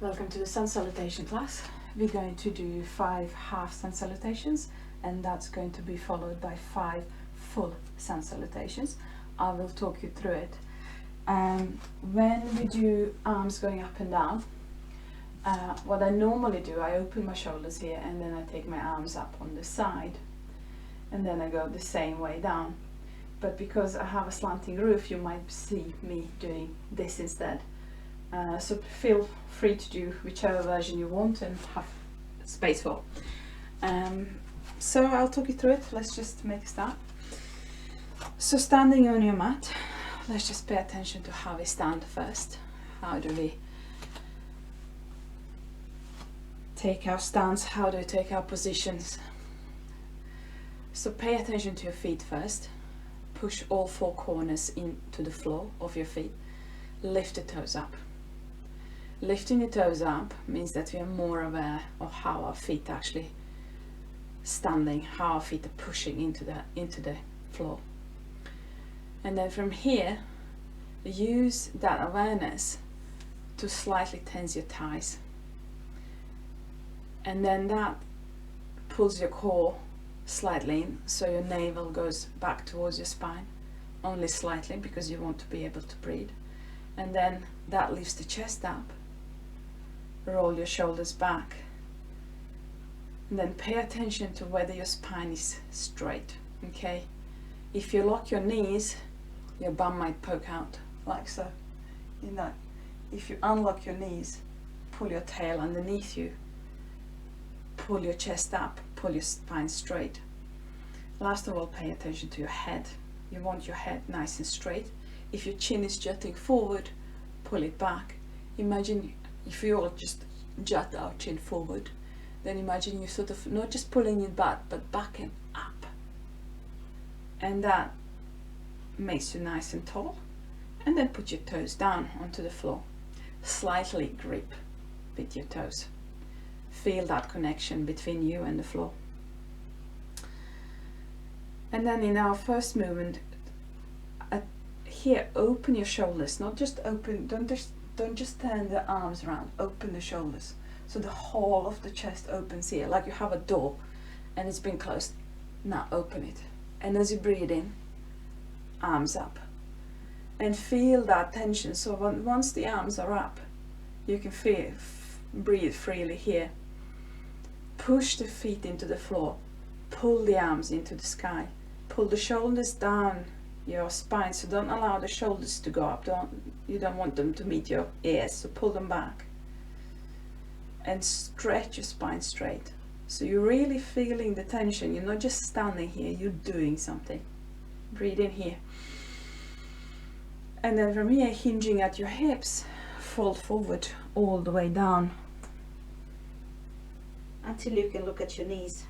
Welcome to the Sun Salutation class. We're going to do 5 half Sun Salutations, and that's going to be followed by 5 full Sun Salutations. I will talk you through it. When we do arms going up and down, what I normally do, I open my shoulders here and then I take my arms up on the side and then I go the same way down. But because I have a slanting roof, you might see me doing this instead. So feel free to do whichever version you want and have space for. So I'll talk you through it. Let's just make a start. So standing on your mat, let's just pay attention to how we stand first. How do we take our stance? How do we take our positions? So pay attention to your feet first. Push all 4 corners into the floor of your feet. Lift the toes up. Lifting the toes up means that we are more aware of how our feet are actually standing, how our feet are pushing into the floor. And then from here, use that awareness to slightly tense your thighs. And then that pulls your core slightly in, so your navel goes back towards your spine, only slightly because you want to be able to breathe. And then that lifts the chest up. Roll your shoulders back. And then pay attention to whether your spine is straight, okay? If you lock your knees, your bum might poke out, like so. You know, if you unlock your knees, pull your tail underneath you, pull your chest up, pull your spine straight. Last of all, pay attention to your head. You want your head nice and straight. If your chin is jutting forward, pull it back. Imagine if you all just jut our chin forward, then imagine you sort of not just pulling it back, but backing up. And that makes you nice and tall. And then put your toes down onto the floor. Slightly grip with your toes. Feel that connection between you and the floor. And then in our first movement, here, open your shoulders, not just open, don't just turn the arms around, open the shoulders. So the whole of the chest opens here, like you have a door and it's been closed. Now open it. And as you breathe in, arms up. And feel that tension. So once the arms are up, you can breathe freely here. Push the feet into the floor. Pull the arms into the sky. Pull the shoulders down your spine, so don't allow the shoulders to go up. You don't want them to meet your ears, so pull them back and stretch your spine straight. So you're really feeling the tension. You're not just standing here, you're doing something. Breathe in here. And then from here, hinging at your hips, fold forward all the way down until you can look at your knees.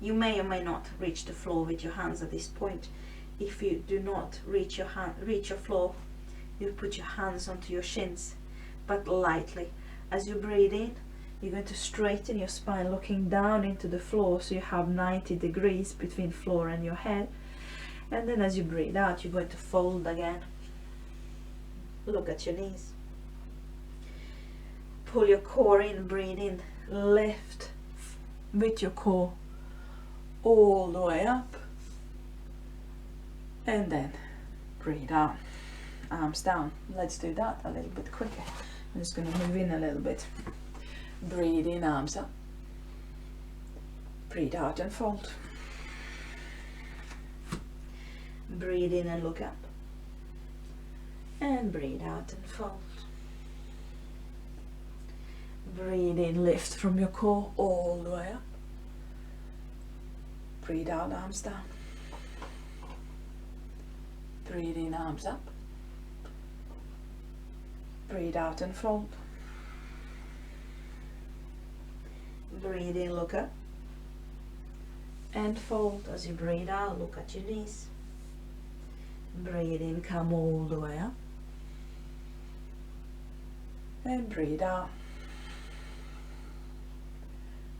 You may or may not reach the floor with your hands at this point. If you do not reach your floor, you put your hands onto your shins, but lightly. As you breathe in, you're going to straighten your spine, looking down into the floor, so you have 90 degrees between floor and your head. And then as you breathe out, you're going to fold again. Look at your knees. Pull your core in, breathe in, lift with your core all the way up. And then breathe out, arms down. Let's do that a little bit quicker. I'm just going to move in a little bit. Breathe in, arms up. Breathe out and fold. Breathe in and look up. And breathe out and fold. Breathe in, lift from your core all the way up. Breathe out, arms down. Breathe in, arms up. Breathe out and fold. Breathe in, look up. And fold. As you breathe out, look at your knees. Breathe in, come all the way up. And breathe out.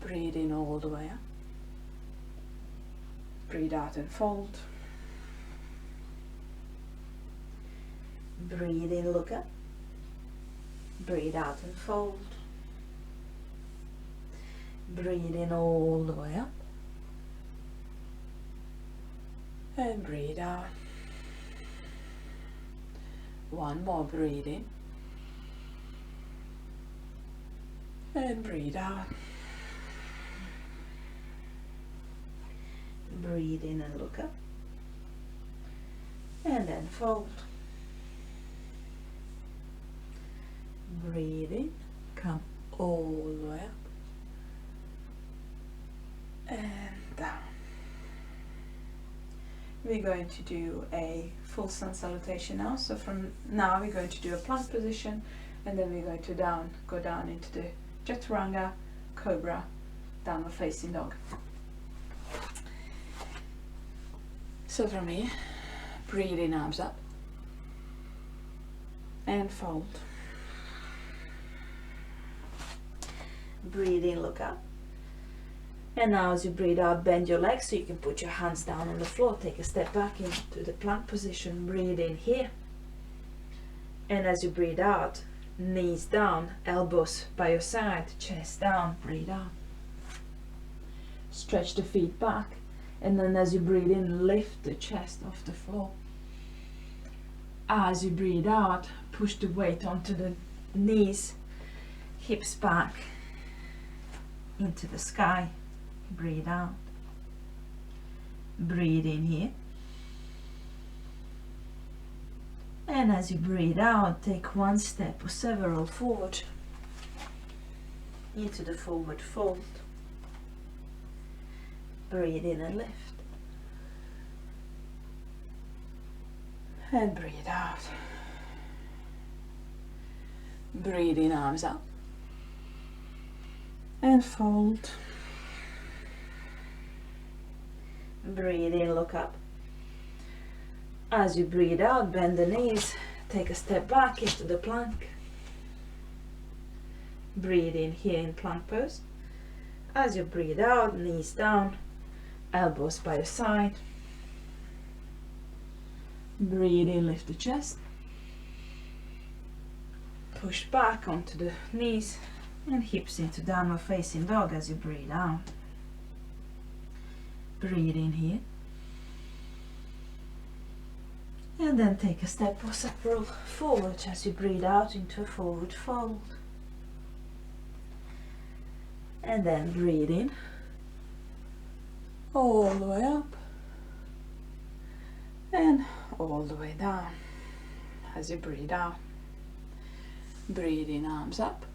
Breathe in all the way up. Breathe out and fold. Breathe in, look up. Breathe out and fold. Breathe in all the way up. And breathe out. One more, breathe in. And breathe out. Breathe in and look up. And then fold. Breathe in, come all the way up. And down. We're going to do a full sun salutation now. So from now we're going to do a plank position, and then we're going to go down into the chaturanga, cobra, downward facing dog. So from here, breathe in, arms up, and fold. Breathe in, look up. And now as you breathe out, bend your legs so you can put your hands down on the floor. Take a step back into the plank position. Breathe in here. And as you breathe out, knees down, elbows by your side, chest down, breathe out. Stretch the feet back. And then as you breathe in, lift the chest off the floor. As you breathe out, push the weight onto the knees, hips back into the sky. Breathe out. Breathe in here. And as you breathe out, take one step or several forward into the forward fold. Breathe in and lift. And breathe out. Breathe in, arms up. And fold. Breathe in, look up. As you breathe out, bend the knees, take a step back into the plank. Breathe in here in plank pose. As you breathe out, knees down, elbows by your side. Breathe in, lift the chest. Push back onto the knees and hips into downward facing dog as you breathe out. Breathe in here. And then take a step or several forward as you breathe out into a forward fold. And then breathe in. All the way up. And all the way down. As you breathe out. Breathe in, arms up.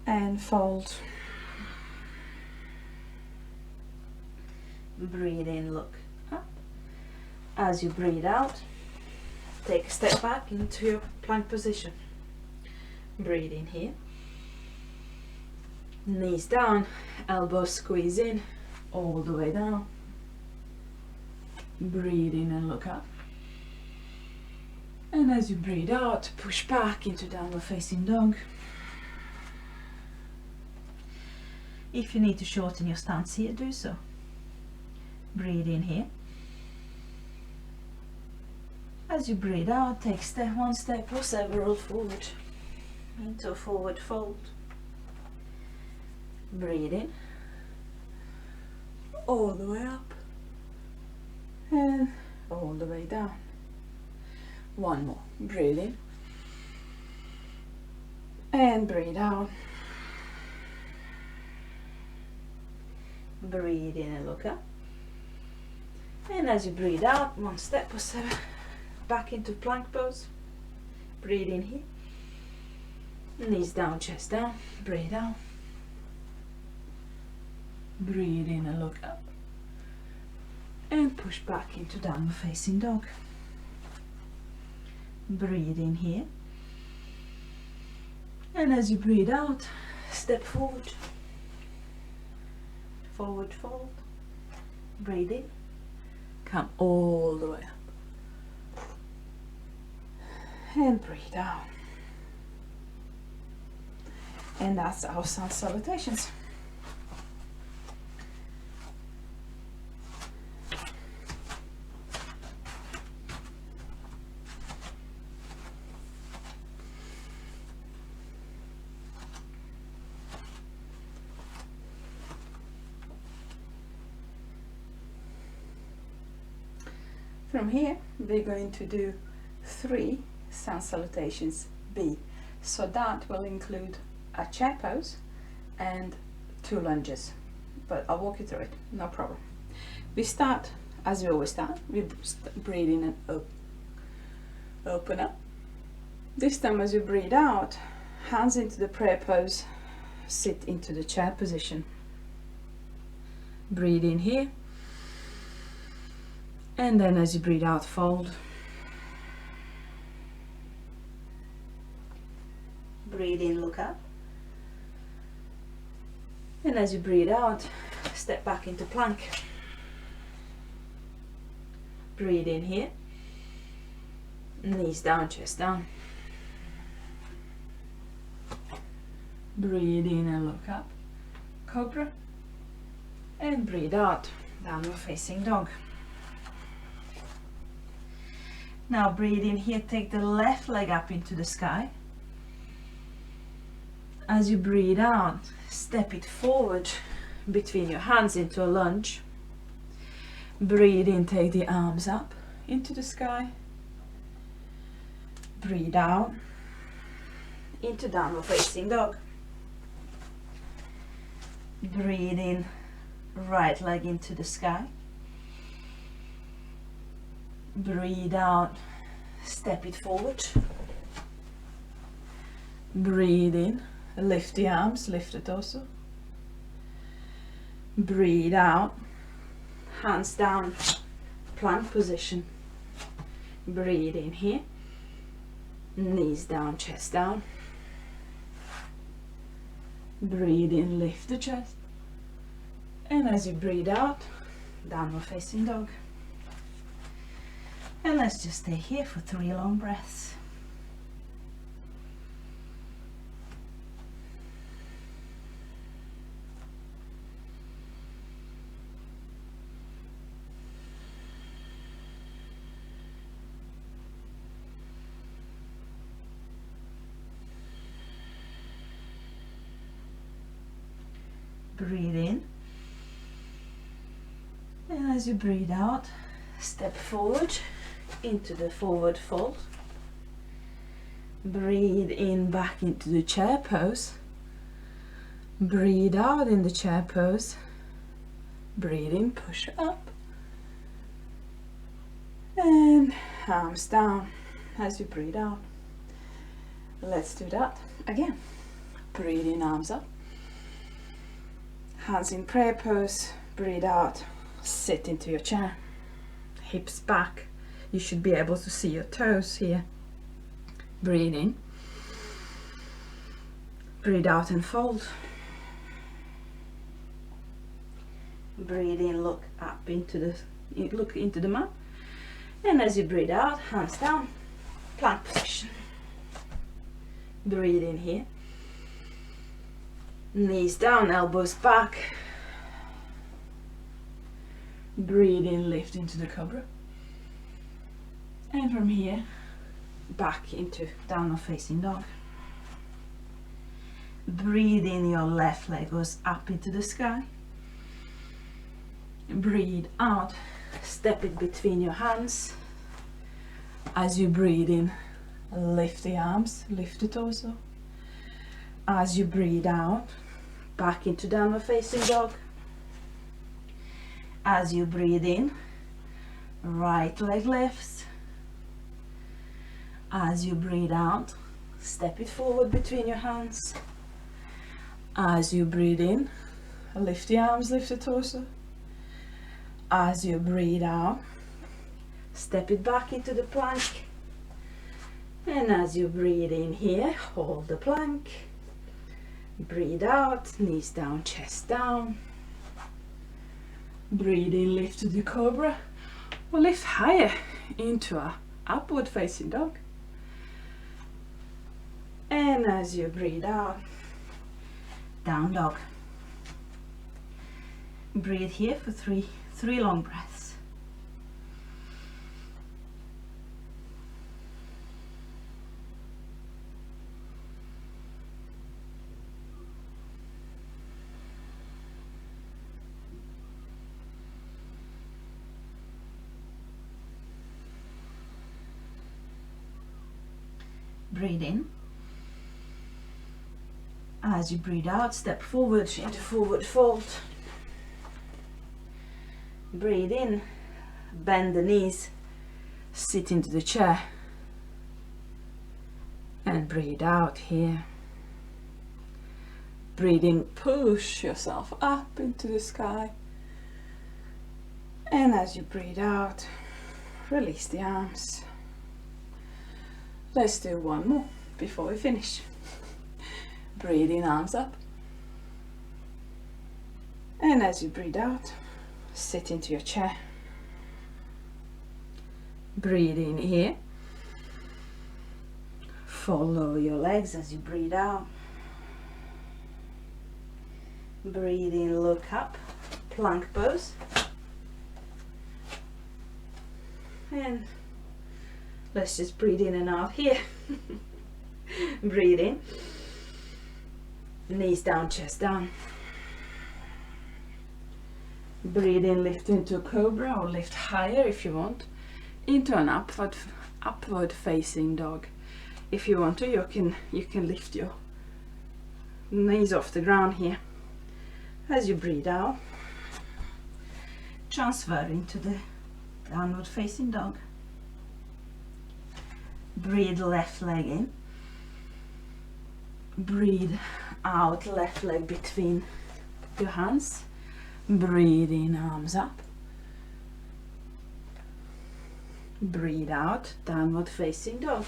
And fold. Breathe in, look up. As you breathe out, take a step back into your plank position. Breathe in here. Knees down, elbows squeeze in, all the way down. Breathe in and look up. And as you breathe out, push back into downward facing dog. If you need to shorten your stance here, do so. Breathe in here. As you breathe out, take one step or several forward into a forward fold. Breathe in. All the way up. And all the way down. One more. Breathe in. And breathe out. Breathe in and look up. And as you breathe out, one step or seven back into plank pose. Breathe in here. Knees down, chest down. Breathe out. Breathe in and look up. And push back into downward facing dog. Breathe in here. And as you breathe out, step forward. Forward fold. Breathe in. Come all the way up. And breathe out. And that's our sun salutations. From here, we're going to do 3 Sun Salutations B. So that will include a chair pose and 2 lunges. But I'll walk you through it, no problem. We start, as we always start, we breathe in and open up. This time as you breathe out, hands into the prayer pose, sit into the chair position. Breathe in here. And then as you breathe out, fold. Breathe in, look up. And as you breathe out, step back into plank. Breathe in here. Knees down, chest down. Breathe in and look up. Cobra. And breathe out. Downward facing dog. Now breathe in here, take the left leg up into the sky. As you breathe out, step it forward between your hands into a lunge. Breathe in, take the arms up into the sky. Breathe out into downward facing dog. Breathe in, right leg into the sky. Breathe out, step it forward. Breathe in, lift the arms, lift the torso. Breathe out, hands down, plank position. Breathe in here, knees down, chest down. Breathe in, lift the chest. And as you breathe out, downward facing dog. And let's just stay here for 3 long breaths. Breathe in. And as you breathe out, step forward into the forward fold. Breathe in back into the chair pose. Breathe out in the chair pose. Breathe in, push up. And arms down as you breathe out. Let's do that again. Breathe in, arms up. Hands in prayer pose. Breathe out. Sit into your chair. Hips back. You should be able to see your toes here. Breathe in. Breathe out and fold. Breathe in, look up into the mat. And as you breathe out, hands down, plank position. Breathe in here. Knees down, elbows back. Breathe in, lift into the cobra. And from here, back into downward facing dog. Breathe in, your left leg goes up into the sky. Breathe out, step it between your hands. As you breathe in, lift the arms, lift the torso. As you breathe out, back into downward facing dog. As you breathe in, right leg lifts. As you breathe out, step it forward between your hands. As you breathe in, lift the arms, lift the torso. As you breathe out, step it back into the plank. And as you breathe in here, hold the plank. Breathe out, knees down, chest down. Breathe in, lift to the cobra. Or lift higher into a upward facing dog. And as you breathe out, down dog. Breathe here for three long breaths. Breathe in. As you breathe out, step forward into forward fold. Breathe in, bend the knees, sit into the chair, and breathe out here. Breathe in, push yourself up into the sky, and as you breathe out, release the arms. Let's do one more before we finish. Breathe in, arms up, and as you breathe out, sit into your chair. Breathe in here. Follow your legs as you breathe out. Breathe in, look up, plank pose. And let's just breathe in and out here. Breathe in. Knees down, chest down. Breathe in, lift into a cobra, or lift higher if you want, into an upward facing dog. If you want to, you can lift your knees off the ground here. As you breathe out, transfer into the downward facing dog. Breathe left leg in. Breathe out, left leg between your hands. Breathe in, arms up. Breathe out, downward facing dog.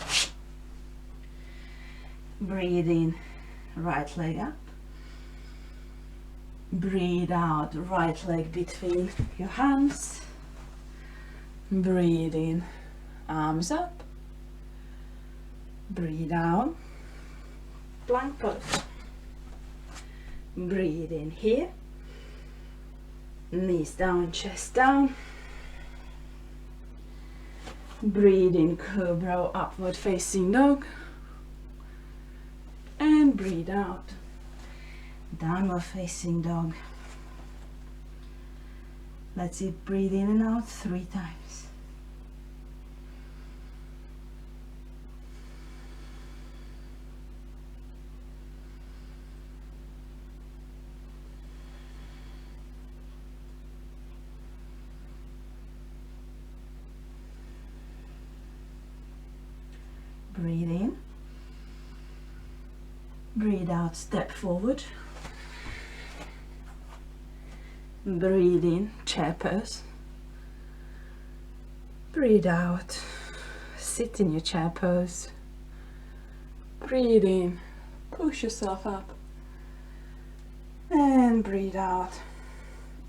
Breathe in, right leg up. Breathe out, right leg between your hands. Breathe in, arms up. Breathe out, plank pose. Breathe in here. Knees down, chest down. Breathe in, cobra, upward facing dog. And breathe out, downward facing dog. Let's breathe in and out 3 times. Breathe in. Breathe out, step forward. Breathe in, chair pose. Breathe out, sit in your chair pose. Breathe in, push yourself up. And breathe out,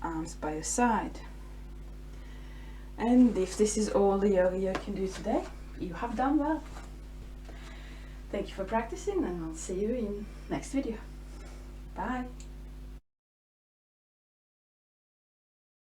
arms by your side. And if this is all the yoga you can do today, you have done well. Thank you for practicing, and I'll see you in next video. Bye.